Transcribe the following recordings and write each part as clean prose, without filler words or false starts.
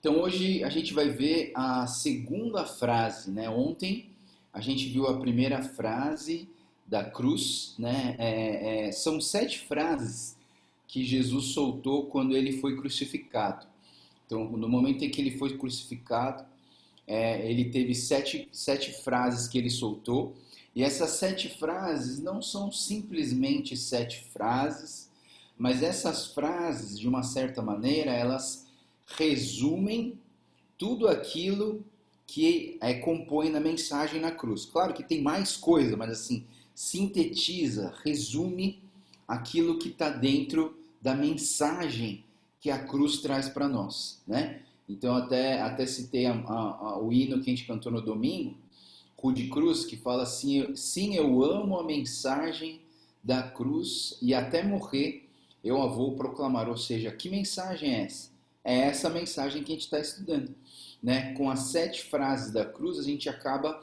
Então hoje a gente vai ver a segunda frase, né? Ontem a gente viu a primeira frase da cruz, né? São 7 frases que Jesus soltou quando ele foi crucificado. Então, no momento em que ele foi crucificado, ele teve sete frases que ele soltou. E essas 7 frases não são simplesmente 7 frases, mas essas frases, de uma certa maneira, elas resumem tudo aquilo que compõe na mensagem na cruz. Claro que tem mais coisa, mas assim, sintetiza, resume aquilo que está dentro da mensagem que a cruz traz para nós, né? Então até citei o hino que a gente cantou no domingo, Rude Cruz, que fala assim: sim, eu amo a mensagem da cruz e até morrer eu a vou proclamar. Ou seja, que mensagem é essa? É essa mensagem que a gente está estudando, né? Com as 7 frases da cruz, a gente acaba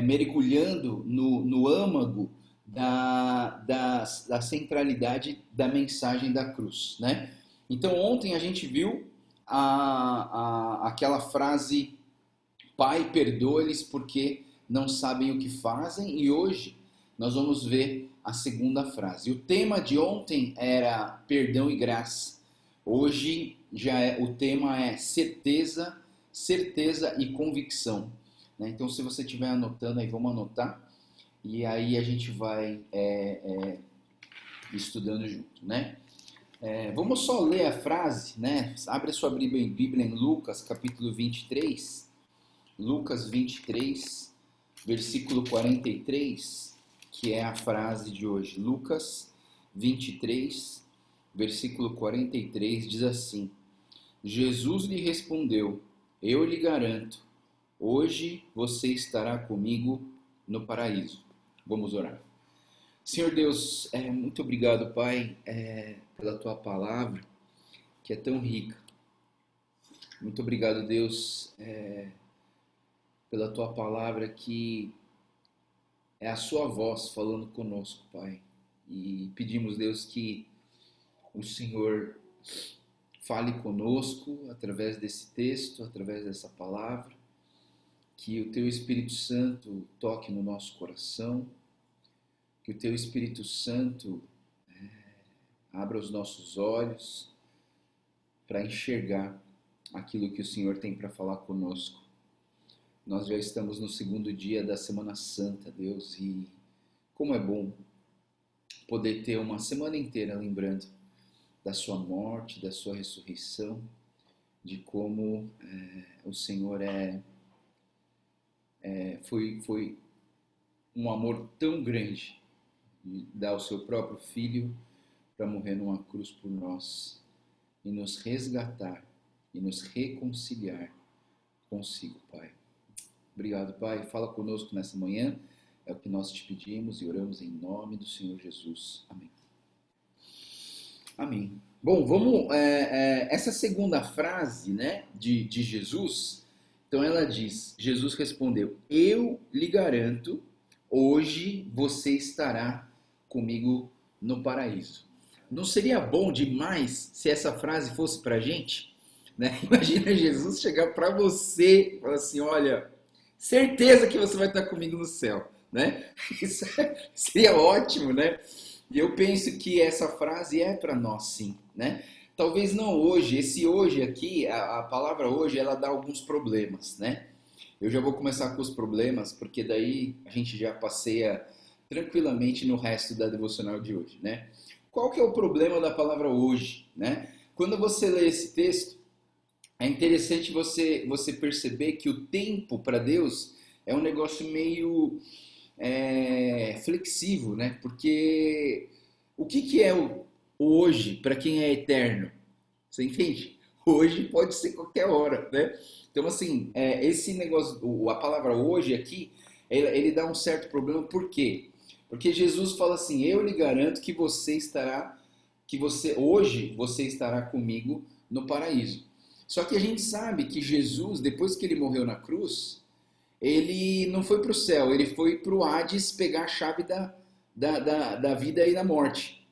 mergulhando no âmago da centralidade da mensagem da cruz, né? Então ontem a gente viu aquela frase: Pai, perdoa-lhes porque não sabem o que fazem, e hoje nós vamos ver a segunda frase. O tema de ontem era perdão e graça. Hoje o tema é certeza, certeza e convicção, né? Então, se você estiver anotando aí, vamos anotar, e aí a gente vai estudando junto, né? Vamos só ler a frase, né? Abre a sua Bíblia em Lucas, capítulo 23, Lucas 23, versículo 43, que é a frase de hoje. Lucas 23, versículo 43, diz assim: Jesus lhe respondeu: eu lhe garanto, hoje você estará comigo no paraíso. Vamos orar. Senhor Deus, muito obrigado, Pai, pela Tua palavra, que é tão rica. Muito obrigado, Deus, pela Tua palavra, que é a Sua voz falando conosco, Pai. E pedimos, Deus, que o Senhor fale conosco através desse texto, através dessa palavra, que o Teu Espírito Santo toque no nosso coração, que o Teu Espírito Santo abra os nossos olhos para enxergar aquilo que o Senhor tem para falar conosco. Nós já estamos no segundo dia da Semana Santa, Deus, e como é bom poder ter uma semana inteira lembrando da Sua morte, da Sua ressurreição, de como o Senhor foi um amor tão grande, de dar o Seu próprio Filho para morrer numa cruz por nós e nos resgatar e nos reconciliar consigo, Pai. Obrigado, Pai. Fala conosco nessa manhã. É o que nós te pedimos e oramos em nome do Senhor Jesus. Amém. Amém. Bom, vamos... essa segunda frase, né, de Jesus, então ela diz: Jesus respondeu: eu lhe garanto, hoje você estará comigo no paraíso. Não seria bom demais se essa frase fosse pra gente, né? Imagina Jesus chegar para você e falar assim: olha, certeza que você vai estar comigo no céu, né? Isso seria ótimo, né? E eu penso que essa frase é para nós, sim, né? Talvez não hoje. Esse hoje aqui, a palavra hoje, ela dá alguns problemas, né? Eu já vou começar com os problemas, porque daí a gente já passeia tranquilamente no resto da devocional de hoje, né? Qual que é o problema da palavra hoje, né? Quando você lê esse texto, é interessante você perceber que o tempo para Deus é um negócio meio flexível, né? Porque o que é o hoje para quem é eterno? Você entende? Hoje pode ser qualquer hora, né? Então, assim, esse negócio, a palavra hoje aqui, ele dá um certo problema. Por quê? Porque Jesus fala assim: eu lhe garanto que hoje você estará comigo no paraíso. Só que a gente sabe que Jesus, depois que ele morreu na cruz, ele não foi para o céu, ele foi para o Hades pegar a chave da vida e da morte.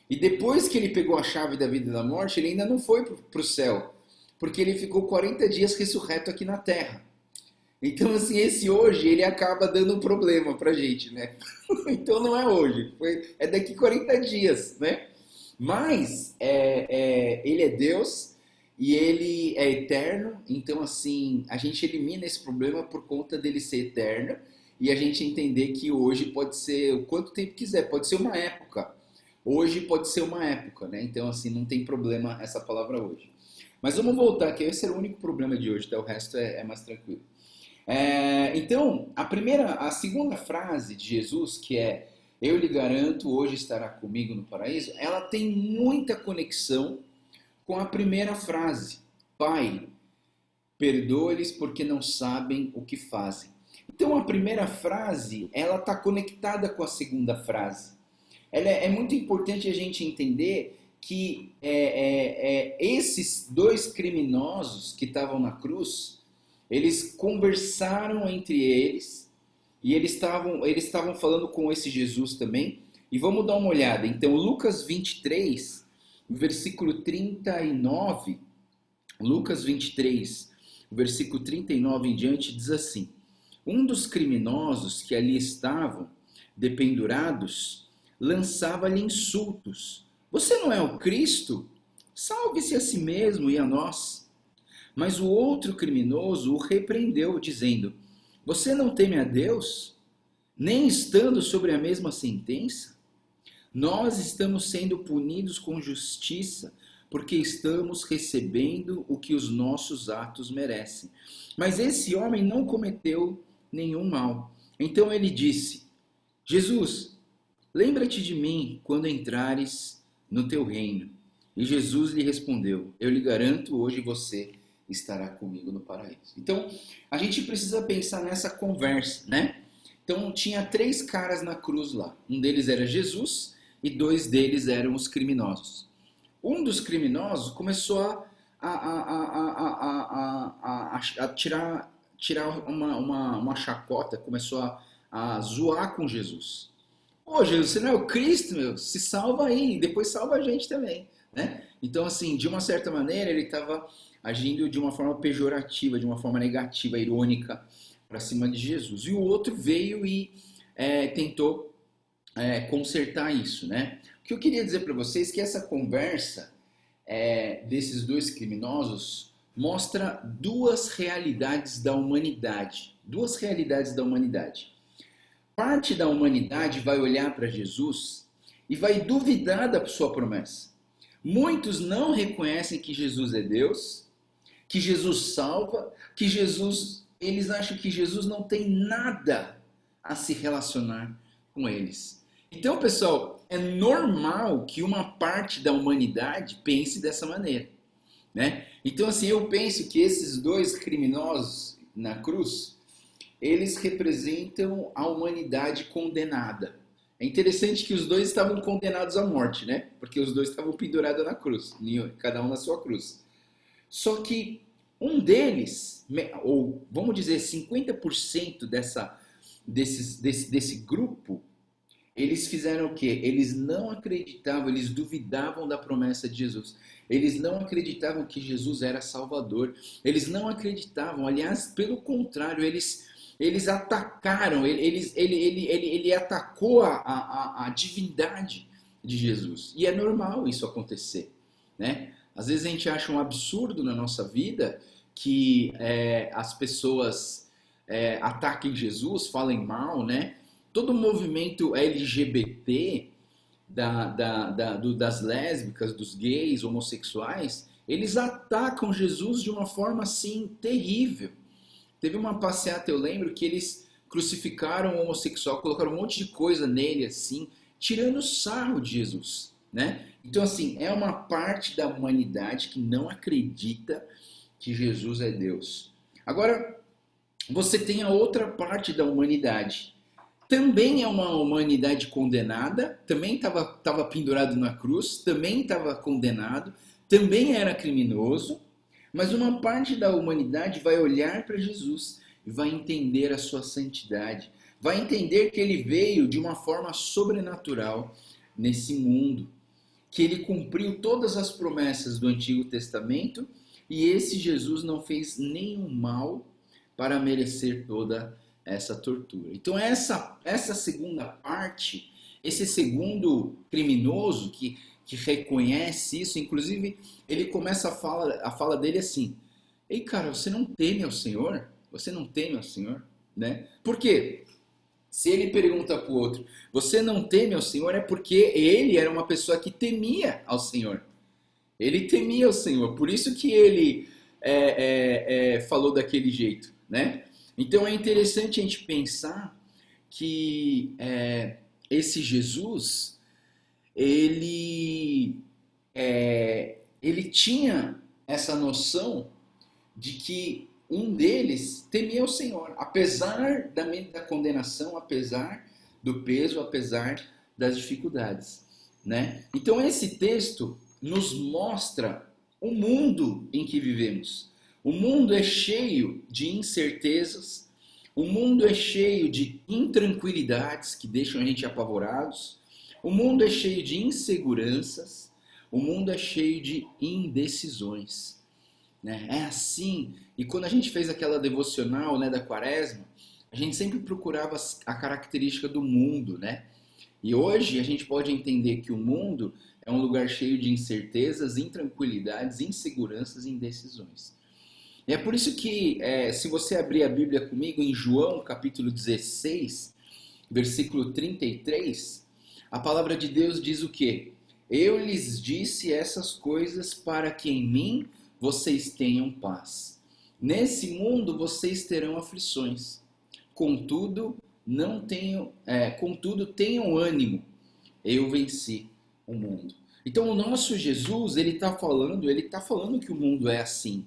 E depois que ele pegou a chave da vida e da morte, ele ainda não foi para o céu. porque ele ficou 40 dias ressurreto aqui na terra. Então, assim, esse hoje, ele acaba dando um problema pra gente, né? Então não é hoje, é daqui 40 dias, né? Mas ele é Deus e ele é eterno, então assim, a gente elimina esse problema por conta dele ser eterno e a gente entender que hoje pode ser o quanto tempo quiser, pode ser uma época. Hoje pode ser uma época, né? Então assim, não tem problema essa palavra hoje. Mas vamos voltar, que esse era o único problema de hoje, tá? O resto é mais tranquilo. Então, a segunda frase de Jesus, que é eu lhe garanto, hoje estará comigo no paraíso, ela tem muita conexão com a primeira frase. Pai, perdoa-lhes porque não sabem o que fazem. Então, a primeira frase, ela está conectada com a segunda frase. É muito importante a gente entender que esses dois criminosos que estavam na cruz, eles conversaram entre eles e eles estavam falando com esse Jesus também. E vamos dar uma olhada. Então, Lucas 23, versículo 39, Lucas 23, versículo 39 em diante, diz assim: um dos criminosos que ali estavam, dependurados, lançava-lhe insultos. Você não é o Cristo? Salve-se a si mesmo e a nós. Mas o outro criminoso o repreendeu, dizendo: você não teme a Deus, nem estando sobre a mesma sentença? Nós estamos sendo punidos com justiça, porque estamos recebendo o que os nossos atos merecem. Mas esse homem não cometeu nenhum mal. Então ele disse: Jesus, lembra-te de mim quando entrares no teu reino. E Jesus lhe respondeu: eu lhe garanto, hoje você estará comigo no paraíso. Então, a gente precisa pensar nessa conversa, né? Então, tinha 3 caras na cruz lá. Um deles era Jesus e 2 deles eram os criminosos. Um dos criminosos começou a tirar uma chacota, começou a zoar com Jesus. Ô Jesus, você não é o Cristo, meu? Se salva aí, depois salva a gente também, né? Então, assim, de uma certa maneira, ele estava agindo de uma forma pejorativa, de uma forma negativa, irônica, para cima de Jesus. E o outro veio e tentou consertar isso, né? O que eu queria dizer para vocês é que essa conversa desses 2 criminosos mostra 2 realidades da humanidade. 2 realidades da humanidade. Parte da humanidade vai olhar para Jesus e vai duvidar da sua promessa. Muitos não reconhecem que Jesus é Deus, que Jesus salva, eles acham que Jesus não tem nada a se relacionar com eles. Então, pessoal, é normal que uma parte da humanidade pense dessa maneira, né? Então, assim, eu penso que esses 2 criminosos na cruz, eles representam a humanidade condenada. É interessante que os 2 estavam condenados à morte, né? Porque os 2 estavam pendurados na cruz, cada um na sua cruz. Só que um deles, ou vamos dizer 50% desse grupo, eles fizeram o quê? Eles não acreditavam, eles duvidavam da promessa de Jesus. Eles não acreditavam que Jesus era Salvador. Eles não acreditavam, aliás, pelo contrário, eles atacaram, ele atacou a divindade de Jesus. E é normal isso acontecer, né? Às vezes a gente acha um absurdo na nossa vida que as pessoas ataquem Jesus, falem mal, né? Todo o movimento LGBT, das lésbicas, dos gays, homossexuais, eles atacam Jesus de uma forma assim terrível. Teve uma passeata, eu lembro, que eles crucificaram o homossexual, colocaram um monte de coisa nele assim, tirando sarro de Jesus, né? Então, assim, é uma parte da humanidade que não acredita que Jesus é Deus. Agora, você tem a outra parte da humanidade. Também é uma humanidade condenada, também estava pendurado na cruz, também estava condenado, também era criminoso, mas uma parte da humanidade vai olhar para Jesus e vai entender a sua santidade, vai entender que ele veio de uma forma sobrenatural nesse mundo, que ele cumpriu todas as promessas do Antigo Testamento e esse Jesus não fez nenhum mal para merecer toda essa tortura. Então essa segunda parte, esse segundo criminoso que reconhece isso, inclusive ele começa a fala dele assim: ei, cara, você não teme ao Senhor? Você não teme ao Senhor? Né? Por quê? Se ele pergunta para o outro, você não teme ao Senhor? É porque ele era uma pessoa que temia ao Senhor. Ele temia o Senhor, por isso que ele falou daquele jeito, né? Então é interessante a gente pensar que esse Jesus, ele, ele tinha essa noção de que um deles temia o Senhor, apesar da condenação, apesar do peso, apesar das dificuldades, né? Então esse texto nos mostra o mundo em que vivemos. O mundo é cheio de incertezas, o mundo é cheio de intranquilidades que deixam a gente apavorados, o mundo é cheio de inseguranças, o mundo é cheio de indecisões. Né? É assim, e quando a gente fez aquela devocional, né, da Quaresma, a gente sempre procurava a característica do mundo, né? E hoje a gente pode entender que o mundo é um lugar cheio de incertezas, intranquilidades, inseguranças e indecisões. E é por isso que, se você abrir a Bíblia comigo em João capítulo 16, versículo 33, a palavra de Deus diz o quê? Eu lhes disse essas coisas para que em mim vocês tenham paz. Nesse mundo vocês terão aflições. Contudo, contudo tenham ânimo. Eu venci o mundo. Então o nosso Jesus, ele está falando que o mundo é assim.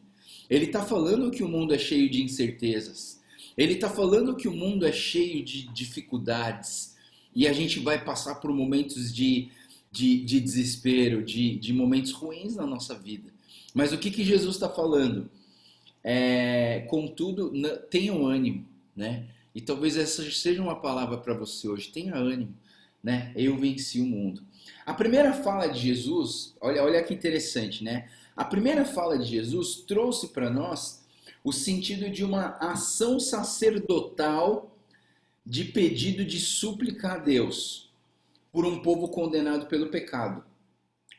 Ele está falando que o mundo é cheio de incertezas. Ele está falando que o mundo é cheio de dificuldades. E a gente vai passar por momentos de desespero, de momentos ruins na nossa vida. Mas o que Jesus está falando? Contudo, tenham ânimo, né? E talvez essa seja uma palavra para você hoje. Tenha ânimo, né? Eu venci o mundo. A primeira fala de Jesus, olha que interessante, né? A primeira fala de Jesus trouxe para nós o sentido de uma ação sacerdotal de pedido de súplica a Deus por um povo condenado pelo pecado.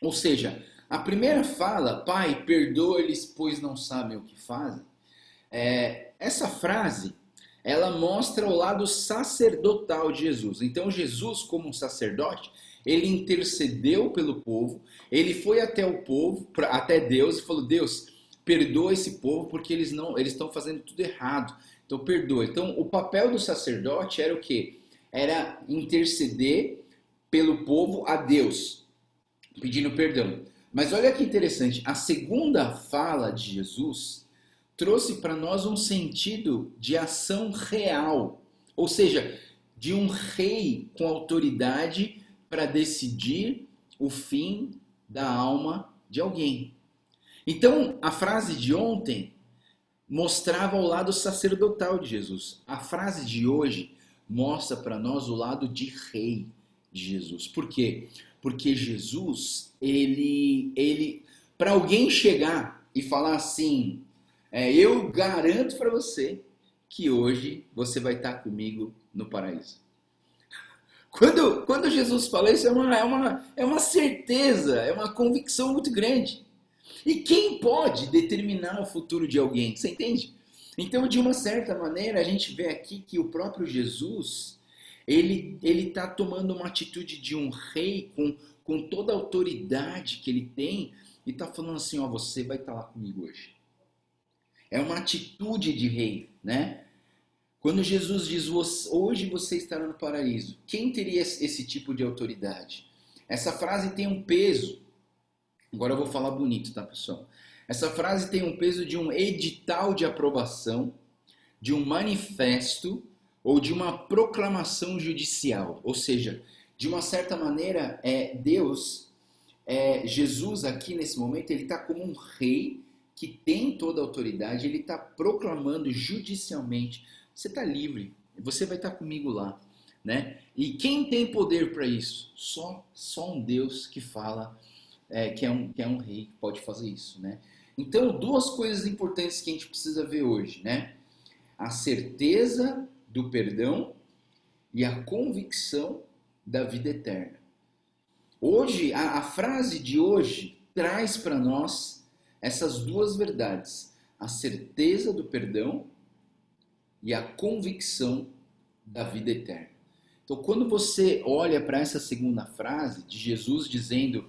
Ou seja, a primeira fala, Pai, perdoa-lhes, pois não sabem o que fazem. Essa frase, ela mostra o lado sacerdotal de Jesus. Então Jesus, como um sacerdote, ele intercedeu pelo povo, ele foi até o povo, até Deus e falou: Deus, perdoa esse povo porque eles estão fazendo tudo errado. Então perdoa. Então o papel do sacerdote era o quê? Era interceder pelo povo a Deus, pedindo perdão. Mas olha que interessante, a segunda fala de Jesus trouxe para nós um sentido de ação real, ou seja, de um rei com autoridade para decidir o fim da alma de alguém. Então, a frase de ontem mostrava o lado sacerdotal de Jesus. A frase de hoje mostra para nós o lado de rei de Jesus. Por quê? Porque Jesus, ele para alguém chegar e falar assim, eu garanto para você que hoje você vai estar comigo no paraíso. Quando Jesus fala isso, é uma certeza, é uma convicção muito grande. E quem pode determinar o futuro de alguém? Você entende? Então, de uma certa maneira, a gente vê aqui que o próprio Jesus, ele está tomando uma atitude de um rei com toda a autoridade que ele tem e está falando assim, ó, você vai estar lá comigo hoje. É uma atitude de rei, né? Quando Jesus diz, hoje você estará no paraíso, quem teria esse tipo de autoridade? Essa frase tem um peso. Agora eu vou falar bonito, tá, pessoal? Essa frase tem um peso de um edital de aprovação, de um manifesto ou de uma proclamação judicial. Ou seja, de uma certa maneira, Jesus aqui nesse momento, ele está como um rei que tem toda a autoridade, ele está proclamando judicialmente, você está livre, você vai estar comigo lá, né? E quem tem poder para isso? Só um Deus que fala, que é um rei que pode fazer isso, né? Então, duas coisas importantes que a gente precisa ver hoje, né? A certeza do perdão e a convicção da vida eterna. Hoje, a frase de hoje traz para nós essas duas verdades: a certeza do perdão e a convicção da vida eterna. Então, quando você olha para essa segunda frase de Jesus dizendo: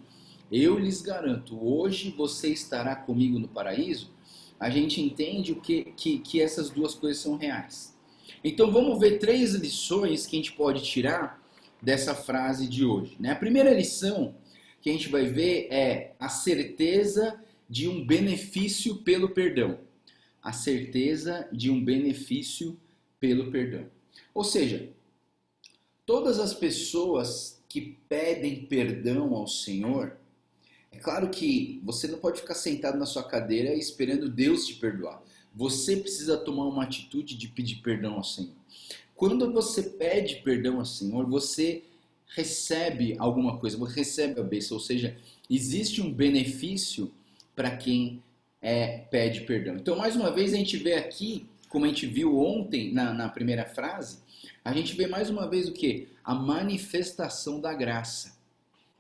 eu lhes garanto, hoje você estará comigo no paraíso, a gente entende que essas duas coisas são reais. Então, vamos ver três lições que a gente pode tirar dessa frase de hoje, né? A primeira lição que a gente vai ver é a certeza de um benefício pelo perdão. A certeza de um benefício pelo perdão. Ou seja, todas as pessoas que pedem perdão ao Senhor, é claro que você não pode ficar sentado na sua cadeira esperando Deus te perdoar. Você precisa tomar uma atitude de pedir perdão ao Senhor. Quando você pede perdão ao Senhor, você recebe alguma coisa, você recebe a bênção, ou seja, existe um benefício para quem pede perdão. Então, mais uma vez, a gente vê aqui, como a gente viu ontem na primeira frase, a gente vê mais uma vez o quê? A manifestação da graça.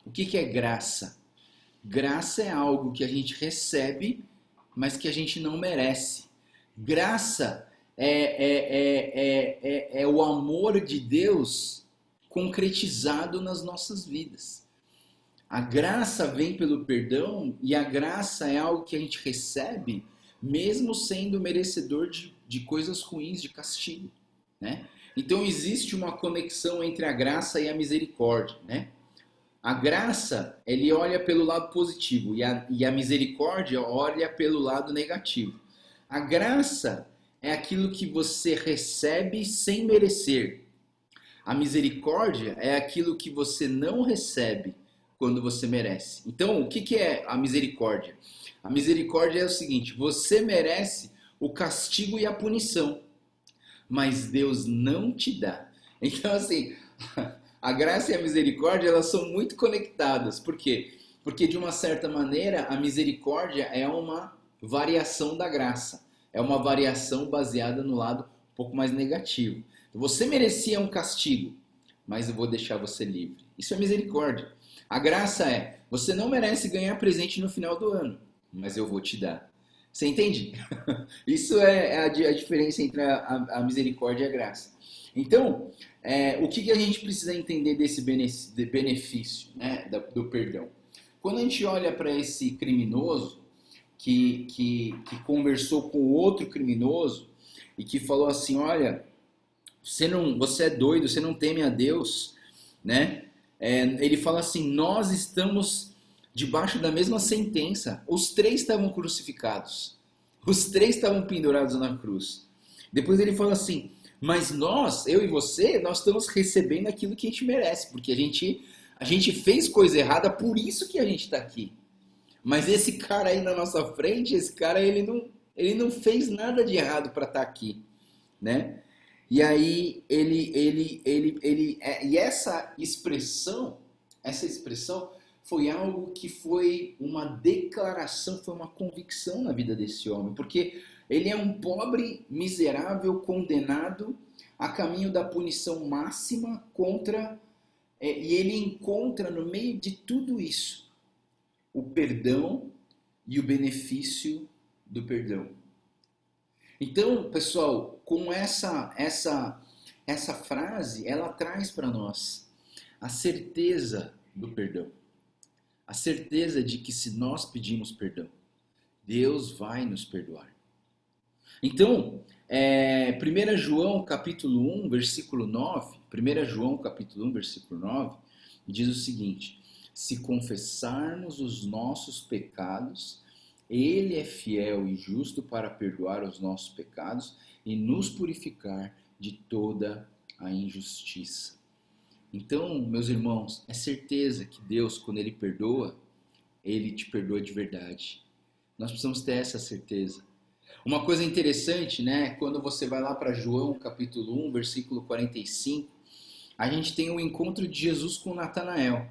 O que é graça? Graça é algo que a gente recebe, mas que a gente não merece. Graça é o amor de Deus concretizado nas nossas vidas. A graça vem pelo perdão e a graça é algo que a gente recebe mesmo sendo merecedor de coisas ruins, de castigo, né? Então existe uma conexão entre a graça e a misericórdia, né? A graça, ele olha pelo lado positivo e a misericórdia olha pelo lado negativo. A graça é aquilo que você recebe sem merecer. A misericórdia é aquilo que você não recebe quando você merece. Então, o que é a misericórdia? A misericórdia é o seguinte: você merece o castigo e a punição, mas Deus não te dá. Então, assim, a graça e a misericórdia, elas são muito conectadas. Por quê? Porque, de uma certa maneira, a misericórdia é uma variação da graça. É uma variação baseada no lado um pouco mais negativo. Você merecia um castigo, mas eu vou deixar você livre. Isso é misericórdia. A graça é: você não merece ganhar presente no final do ano, mas eu vou te dar. Você entende? Isso é a diferença entre a misericórdia e a graça. Então, o que a gente precisa entender desse benefício, né, do perdão? Quando a gente olha para esse criminoso que conversou com outro criminoso e que falou assim: olha, você é doido, você não teme a Deus, né? Ele fala assim: nós estamos debaixo da mesma sentença. Os três estavam crucificados. Os três estavam pendurados na cruz. Depois ele fala assim: mas nós, eu e você, nós estamos recebendo aquilo que a gente merece, porque a gente fez coisa errada, por isso que a gente está aqui. Mas esse cara aí na nossa frente, esse cara, ele não fez nada de errado para estar aqui, né? E aí e essa expressão foi algo que foi uma declaração, foi uma convicção na vida desse homem, porque ele é um pobre, miserável, condenado a caminho da punição máxima e ele encontra no meio de tudo isso o perdão e o benefício do perdão. Então, pessoal, com essa frase, ela traz para nós a certeza do perdão. A certeza de que se nós pedimos perdão, Deus vai nos perdoar. Então, 1 João capítulo 1, versículo 9, 1 João capítulo 1, versículo 9, diz o seguinte: se confessarmos os nossos pecados, Ele é fiel e justo para perdoar os nossos pecados e nos purificar de toda a injustiça. Então, meus irmãos, é certeza que Deus, quando Ele perdoa, Ele te perdoa de verdade. Nós precisamos ter essa certeza. Uma coisa interessante, né? Quando você vai lá para João capítulo 1, versículo 45, a gente tem o encontro de Jesus com Natanael.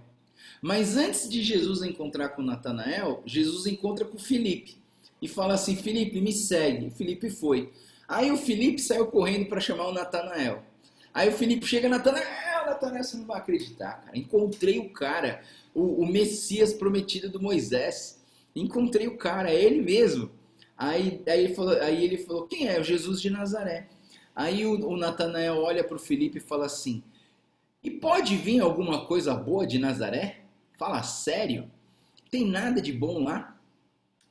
Mas antes de Jesus encontrar com Natanael, Jesus encontra com Filipe. e fala assim, Felipe, me segue. O Felipe foi. Aí o Felipe saiu correndo para chamar o Natanael. Aí o Felipe chega, Natanael, você não vai acreditar, cara. Encontrei o cara, o Messias prometido do Moisés. Encontrei o cara, é ele mesmo. Aí ele falou, quem é? O Jesus de Nazaré. Aí o Natanael olha para o Felipe e fala assim, e pode vir alguma coisa boa de Nazaré? Fala sério? Tem nada de bom lá?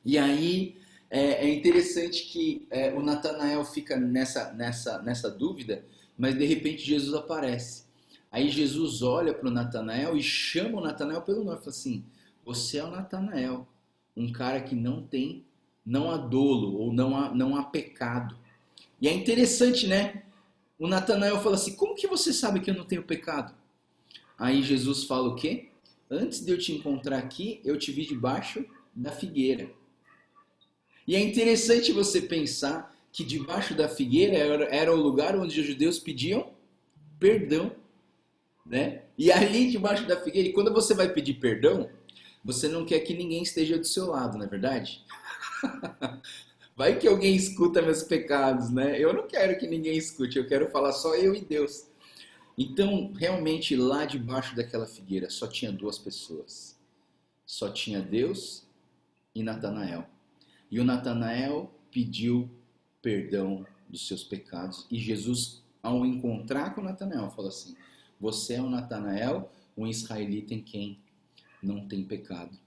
E aí é interessante que o Natanael fica nessa dúvida, mas de repente Jesus aparece. Aí Jesus olha para o Natanael e chama o Natanael pelo nome. Fala assim, você é o Natanael, um cara que não há dolo ou não há pecado. E é interessante, né? O Natanael fala assim, como que você sabe que eu não tenho pecado? Aí Jesus fala o quê? Antes de eu te encontrar aqui, eu te vi debaixo da figueira. E é interessante você pensar que debaixo da figueira era o lugar onde os judeus pediam perdão, né? E ali debaixo da figueira, e quando você vai pedir perdão, você não quer que ninguém esteja do seu lado, não é verdade? Vai que alguém escuta meus pecados, né? Eu não quero que ninguém escute, eu quero falar só eu e Deus. Então, realmente, lá debaixo daquela figueira só tinha duas pessoas. Só tinha Deus e Natanael. E o Natanael pediu perdão dos seus pecados. E Jesus, ao encontrar com o Natanael, falou assim, você é o Natanael, um israelita em quem não tem pecado.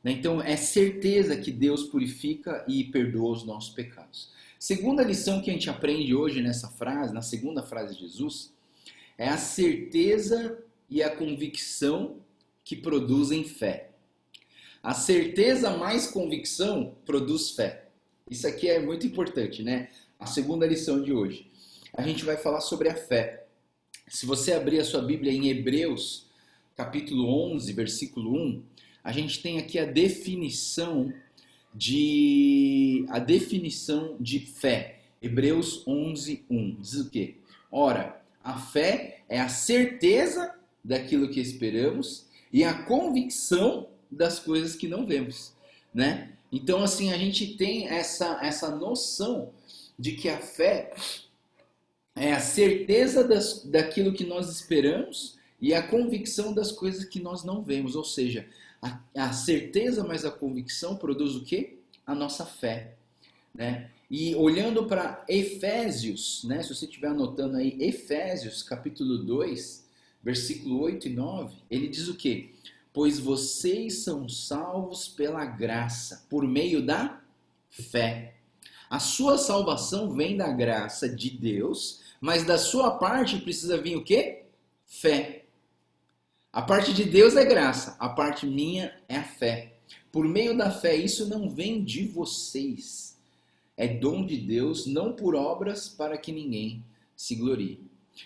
Então, é certeza que Deus purifica e perdoa os nossos pecados. Segunda lição que a gente aprende hoje nessa frase, na segunda frase de Jesus, é a certeza e a convicção que produzem fé. A certeza mais convicção produz fé. Isso aqui é muito importante, né? A segunda lição de hoje. A gente vai falar sobre a fé. Se você abrir a sua Bíblia em Hebreus, capítulo 11, versículo 1, a gente tem aqui a definição de fé. Hebreus 11, 1. Diz o quê? Ora, a fé é a certeza daquilo que esperamos e a convicção das coisas que não vemos, né? Então, assim, a gente tem essa noção de que a fé é a certeza daquilo que nós esperamos e a convicção das coisas que nós não vemos. Ou seja, a certeza mais a convicção produz o quê? A nossa fé, né? E olhando para Efésios, né? Se você estiver anotando aí, Efésios capítulo 2, versículo 8 e 9, ele diz o quê? Pois vocês são salvos pela graça, por meio da fé. A sua salvação vem da graça de Deus, mas da sua parte precisa vir o quê? Fé. A parte de Deus é graça, a parte minha é a fé. Por meio da fé, isso não vem de vocês. É dom de Deus, não por obras para que ninguém se glorie.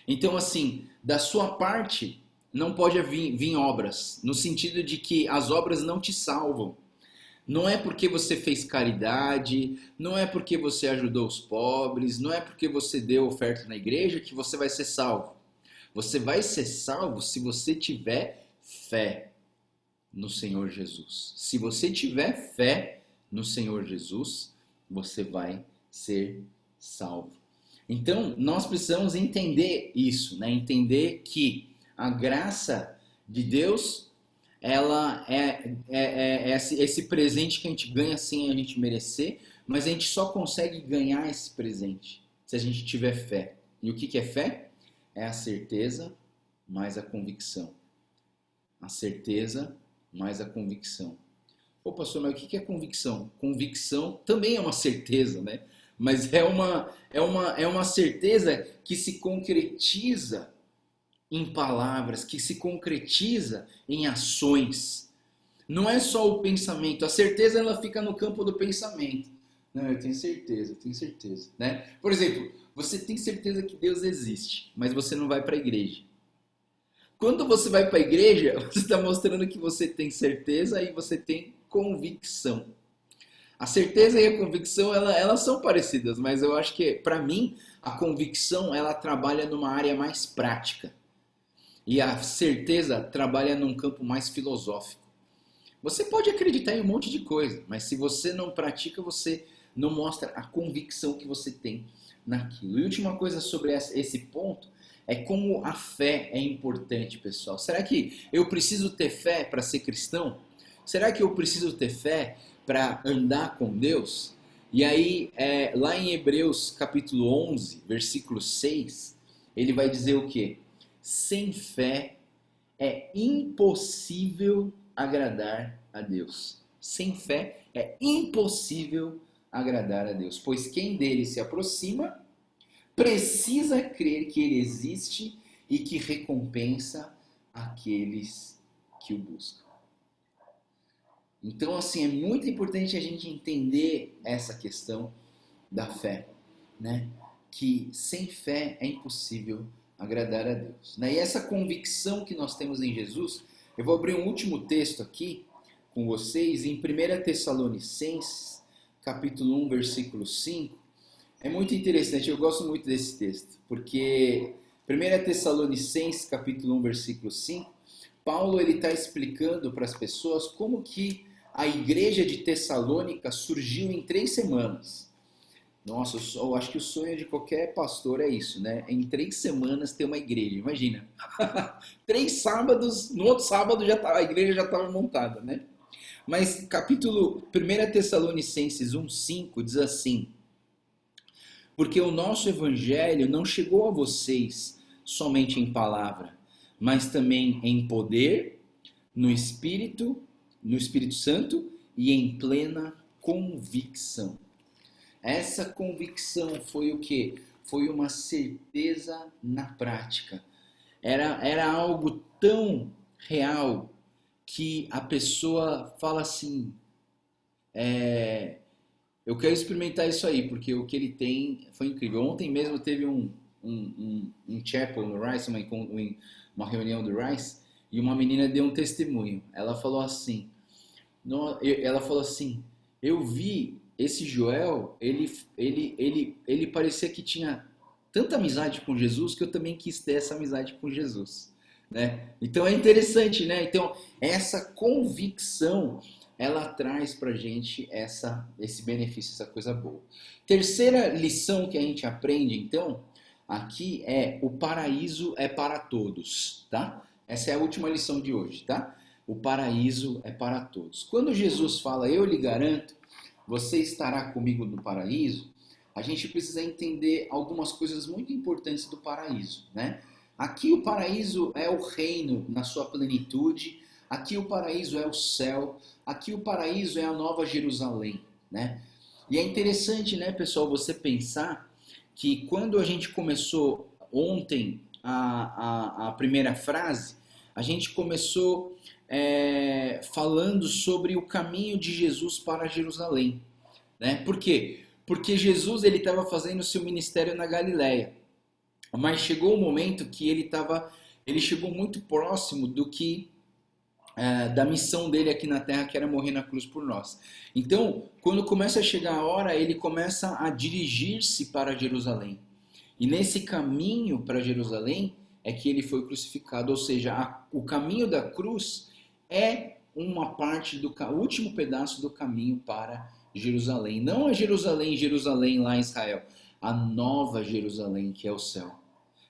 Então, assim, da sua parte não pode vir obras, no sentido de que as obras não te salvam. Não é porque você fez caridade, não é porque você ajudou os pobres, não é porque você deu oferta na igreja que você vai ser salvo. Você vai ser salvo se você tiver fé no Senhor Jesus. Se você tiver fé no Senhor Jesus, você vai ser salvo. Então, nós precisamos entender isso, né? Entender que a graça de Deus, ela é esse presente que a gente ganha sem a gente merecer, mas a gente só consegue ganhar esse presente se a gente tiver fé. E o que é fé? É a certeza mais a convicção. A certeza mais a convicção. Ô pastor, mas o que é convicção? Convicção também é uma certeza, né? Mas é uma certeza que se concretiza em palavras, que se concretiza em ações. Não é só o pensamento. A certeza ela fica no campo do pensamento. Não, eu tenho certeza, né? Por exemplo, você tem certeza que Deus existe, mas você não vai para a igreja. Quando você vai para a igreja, você está mostrando que você tem certeza e você tem convicção. A certeza e a convicção, elas são parecidas, mas eu acho que, para mim, a convicção, ela trabalha numa área mais prática. E a certeza trabalha num campo mais filosófico. Você pode acreditar em um monte de coisa, mas se você não pratica, você não mostra a convicção que você tem naquilo. E última coisa sobre esse ponto é como a fé é importante, pessoal. Será que eu preciso ter fé para ser cristão? Será que eu preciso ter fé para andar com Deus? E aí, lá em Hebreus capítulo 11, versículo 6, ele vai dizer o quê? Sem fé é impossível agradar a Deus. Sem fé é impossível agradar a Deus, pois quem dele se aproxima precisa crer que ele existe e que recompensa aqueles que o buscam. Então, assim, é muito importante a gente entender essa questão da fé, né? Que sem fé é impossível agradar a Deus, né? E essa convicção que nós temos em Jesus, eu vou abrir um último texto aqui com vocês, em 1 Tessalonicenses, capítulo 1, versículo 5. É muito interessante, eu gosto muito desse texto, porque 1 Tessalonicenses, capítulo 1, versículo 5, Paulo está explicando para as pessoas como que a igreja de Tessalônica surgiu em 3 semanas. Nossa, eu acho que o sonho de qualquer pastor é isso, né? Em 3 semanas ter uma igreja, imagina. 3 sábados, no outro sábado a igreja já estava montada, né? Mas capítulo 1 Tessalonicenses 1,5 diz assim: porque o nosso evangelho não chegou a vocês somente em palavra, mas também em poder, no Espírito Santo e em plena convicção. Essa convicção foi o quê? Foi uma certeza na prática. Era algo tão real que a pessoa fala assim, eu quero experimentar isso aí, porque o que ele tem foi incrível. Ontem mesmo teve um chapel no Rice, uma reunião do Rice, e uma menina deu um testemunho. Ela falou assim, eu vi esse Joel, ele parecia que tinha tanta amizade com Jesus que eu também quis ter essa amizade com Jesus, né? Então é interessante, né? Então essa convicção ela traz pra gente esse benefício, essa coisa boa. Terceira lição que a gente aprende, então, aqui é o paraíso é para todos, tá? Essa é a última lição de hoje, tá? O paraíso é para todos. Quando Jesus fala, eu lhe garanto, você estará comigo no paraíso, a gente precisa entender algumas coisas muito importantes do paraíso, né? Aqui o paraíso é o reino na sua plenitude, aqui o paraíso é o céu, aqui o paraíso é a Nova Jerusalém, né? E é interessante, né, pessoal, você pensar que quando a gente começou ontem a primeira frase, a gente começou falando sobre o caminho de Jesus para Jerusalém, né? Por quê? Porque Jesus ele estava fazendo o seu ministério na Galileia, mas chegou um momento que ele chegou muito próximo do que da missão dele aqui na Terra, que era morrer na cruz por nós. Então, quando começa a chegar a hora, ele começa a dirigir-se para Jerusalém. E nesse caminho para Jerusalém é que ele foi crucificado, ou seja, o caminho da cruz é uma parte o último pedaço do caminho para Jerusalém. Não a Jerusalém lá em Israel, a nova Jerusalém, que é o céu.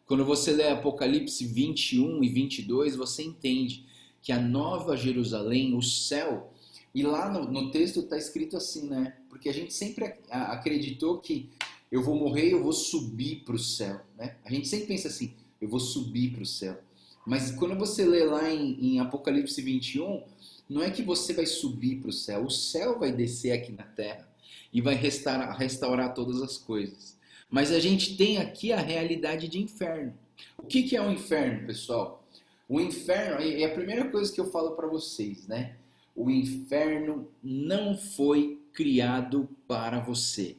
Quando você lê Apocalipse 21 e 22, você entende que a nova Jerusalém, o céu, e lá no texto está escrito assim, né? Porque a gente sempre acreditou que eu vou morrer e eu vou subir para o céu, né? A gente sempre pensa assim, eu vou subir para o céu. Mas quando você lê lá em Apocalipse 21, não é que você vai subir para o céu vai descer aqui na terra e vai restaurar todas as coisas. Mas a gente tem aqui a realidade de inferno. O que é o inferno, pessoal? O inferno, é a primeira coisa que eu falo para vocês, né? O inferno não foi criado para você.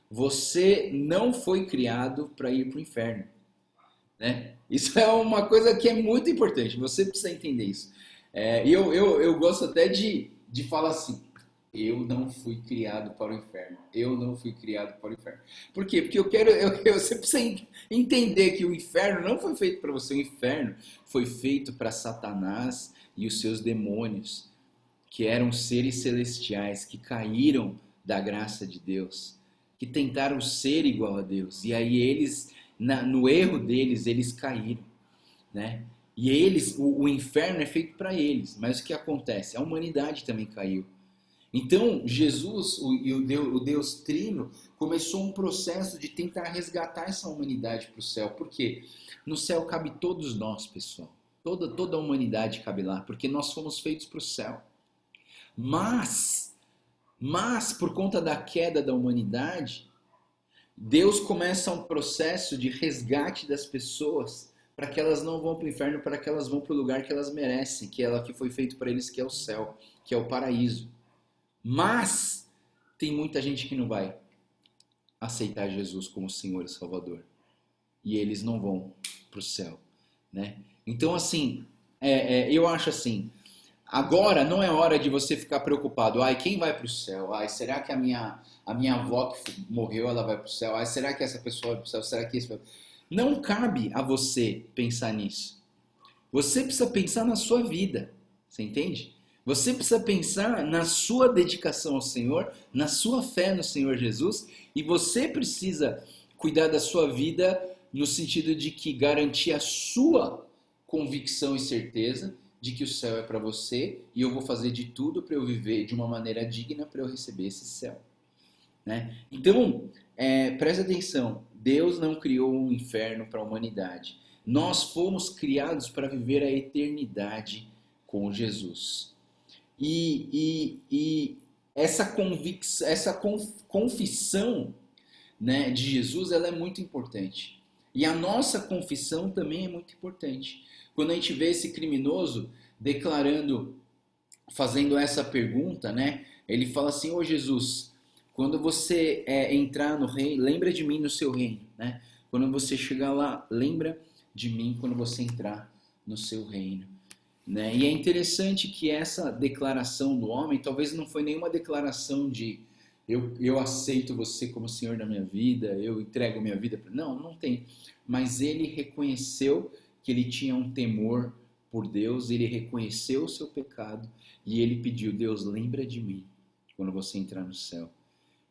Você não foi criado para ir para o inferno, né? Isso é uma coisa que é muito importante, você precisa entender isso. E eu gosto até de falar assim, eu não fui criado para o inferno. Eu não fui criado para o inferno. Por quê? Porque você precisa entender que o inferno não foi feito para você. O inferno foi feito para Satanás e os seus demônios. que eram seres celestiais, que caíram da graça de Deus, que tentaram ser igual a Deus. E aí eles, no erro deles, eles caíram, né? E eles, o inferno é feito para eles. Mas o que acontece? A humanidade também caiu. Então, Jesus, o Deus Trino, começou um processo de tentar resgatar essa humanidade para o céu. Por quê? No céu cabe todos nós, pessoal. Toda a humanidade cabe lá, porque nós fomos feitos para o céu. Mas, por conta da queda da humanidade, Deus começa um processo de resgate das pessoas para que elas não vão para o inferno, para que elas vão para o lugar que elas merecem, que foi feito para eles, que é o céu, que é o paraíso. Mas tem muita gente que não vai aceitar Jesus como Senhor e Salvador. E eles não vão para o céu, né? Então, assim, eu acho assim, agora não é hora de você ficar preocupado. Ai, quem vai para o céu? Ai, será que a minha avó que morreu, ela vai para o céu? Ai, será que essa pessoa vai para o céu? Será que esse vai... Não cabe a você pensar nisso. Você precisa pensar na sua vida, você entende? Você precisa pensar na sua dedicação ao Senhor, na sua fé no Senhor Jesus, e você precisa cuidar da sua vida no sentido de que garantir a sua convicção e certeza de que o céu é para você e eu vou fazer de tudo para eu viver de uma maneira digna para eu receber esse céu, né? Então, presta atenção, Deus não criou um inferno para a humanidade. Nós fomos criados para viver a eternidade com Jesus. E essa convicção, confissão, né, de Jesus, ela é muito importante. E a nossa confissão também é muito importante. Quando a gente vê esse criminoso declarando, fazendo essa pergunta, né, ele fala assim: ô Jesus, quando você entrar no reino, lembra de mim no seu reino, né? Quando você chegar lá, lembra de mim quando você entrar no seu reino. Né? E é interessante que essa declaração do homem talvez não foi nenhuma declaração de eu aceito você como Senhor da minha vida, eu entrego minha vida. Não tem. Mas ele reconheceu que ele tinha um temor por Deus, ele reconheceu o seu pecado e ele pediu: Deus, lembra de mim quando você entrar no céu.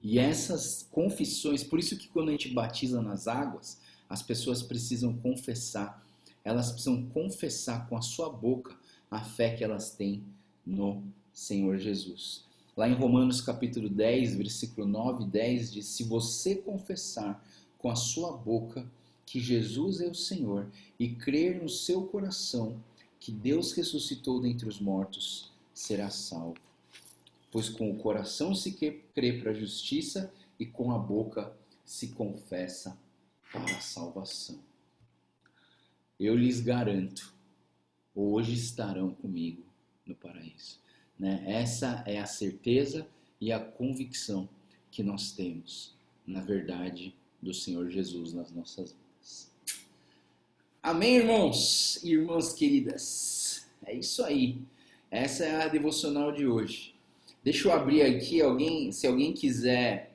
E essas confissões, por isso que quando a gente batiza nas águas, as pessoas precisam confessar. Elas precisam confessar com a sua boca a fé que elas têm no Senhor Jesus. Lá em Romanos capítulo 10, versículo 9 e 10 diz: se você confessar com a sua boca que Jesus é o Senhor e crer no seu coração que Deus ressuscitou dentre os mortos, será salvo. Pois com o coração se crê para a justiça e com a boca se confessa para a salvação. Eu lhes garanto, hoje estarão comigo no paraíso. Né? Essa é a certeza e a convicção que nós temos na verdade do Senhor Jesus nas nossas vidas. Amém, irmãos e irmãs queridas? É isso aí. Essa é a devocional de hoje. Deixa eu abrir aqui, se alguém quiser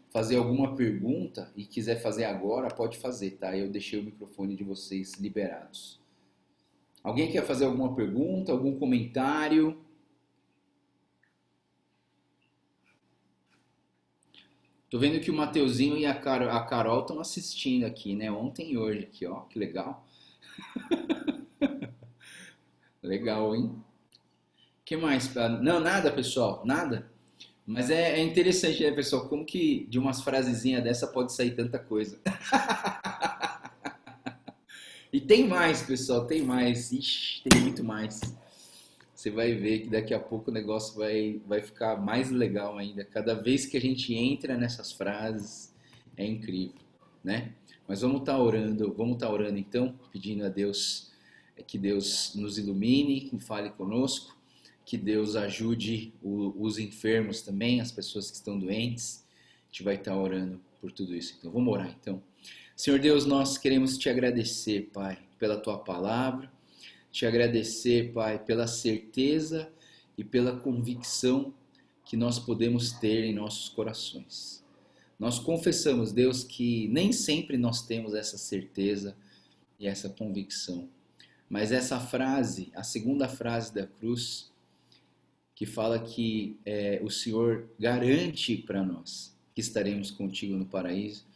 fazer alguma pergunta e quiser fazer agora, pode fazer, tá? Eu deixei o microfone de vocês liberados. Alguém quer fazer alguma pergunta, algum comentário? Tô vendo que o Mateuzinho e a Carol estão assistindo aqui, né? Ontem e hoje aqui, ó. Que legal. Legal, hein? O que mais? Não, nada, pessoal. Nada. Mas é interessante, né, pessoal? Como que de umas frasezinhas dessa pode sair tanta coisa. E tem mais, pessoal, tem mais. Ixi, tem muito mais. Você vai ver que daqui a pouco o negócio vai ficar mais legal ainda. Cada vez que a gente entra nessas frases, é incrível, né? Mas vamos estar orando então, pedindo a Deus que Deus nos ilumine, que fale conosco, que Deus ajude os enfermos também, as pessoas que estão doentes. A gente vai estar orando por tudo isso. Então, vamos orar então. Senhor Deus, nós queremos te agradecer, Pai, pela tua palavra, te agradecer, Pai, pela certeza e pela convicção que nós podemos ter em nossos corações. Nós confessamos, Deus, que nem sempre nós temos essa certeza e essa convicção, Mas essa frase, a segunda frase da cruz, que fala que o Senhor garante para nós que estaremos contigo no paraíso,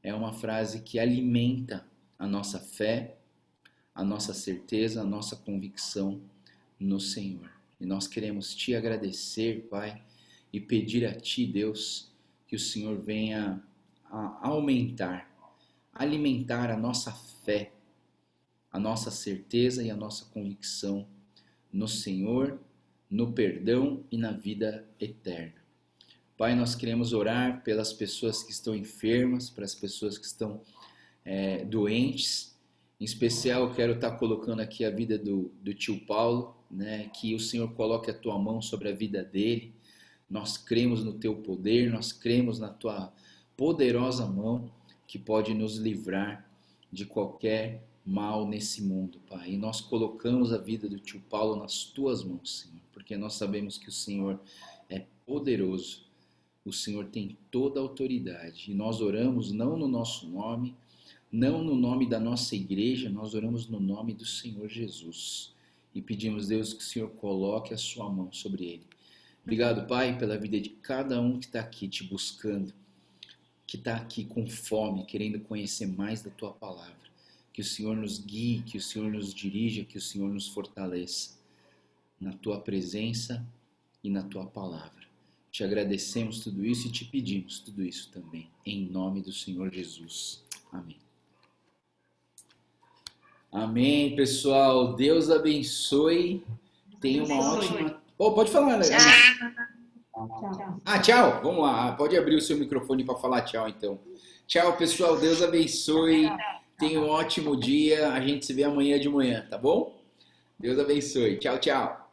é uma frase que alimenta a nossa fé, a nossa certeza, a nossa convicção no Senhor. E nós queremos te agradecer, Pai, e pedir a ti, Deus, que o Senhor venha a aumentar, alimentar a nossa fé, a nossa certeza e a nossa convicção no Senhor, no perdão e na vida eterna. Pai, nós queremos orar pelas pessoas que estão enfermas, para as pessoas que estão doentes. Em especial, eu quero estar colocando aqui a vida do tio Paulo, né? Que o Senhor coloque a tua mão sobre a vida dele. Nós cremos no teu poder, nós cremos na tua poderosa mão que pode nos livrar de qualquer mal nesse mundo, Pai. E nós colocamos a vida do tio Paulo nas tuas mãos, Senhor, porque nós sabemos que o Senhor é poderoso, o Senhor tem toda a autoridade. E nós oramos não no nosso nome, não no nome da nossa igreja, nós oramos no nome do Senhor Jesus. E pedimos, Deus, que o Senhor coloque a sua mão sobre ele. Obrigado, Pai, pela vida de cada um que está aqui te buscando, que está aqui com fome, querendo conhecer mais da tua palavra. Que o Senhor nos guie, que o Senhor nos dirija, que o Senhor nos fortaleça na tua presença e na tua palavra. Te agradecemos tudo isso e te pedimos tudo isso também, em nome do Senhor Jesus. Amém. Amém, pessoal. Deus abençoe. Tenha uma ótima... pode falar, né? Tchau. Vamos lá. Pode abrir o seu microfone para falar tchau, então. Tchau, pessoal. Deus abençoe. Tenha um ótimo dia. A gente se vê amanhã de manhã, tá bom? Deus abençoe. Tchau, tchau.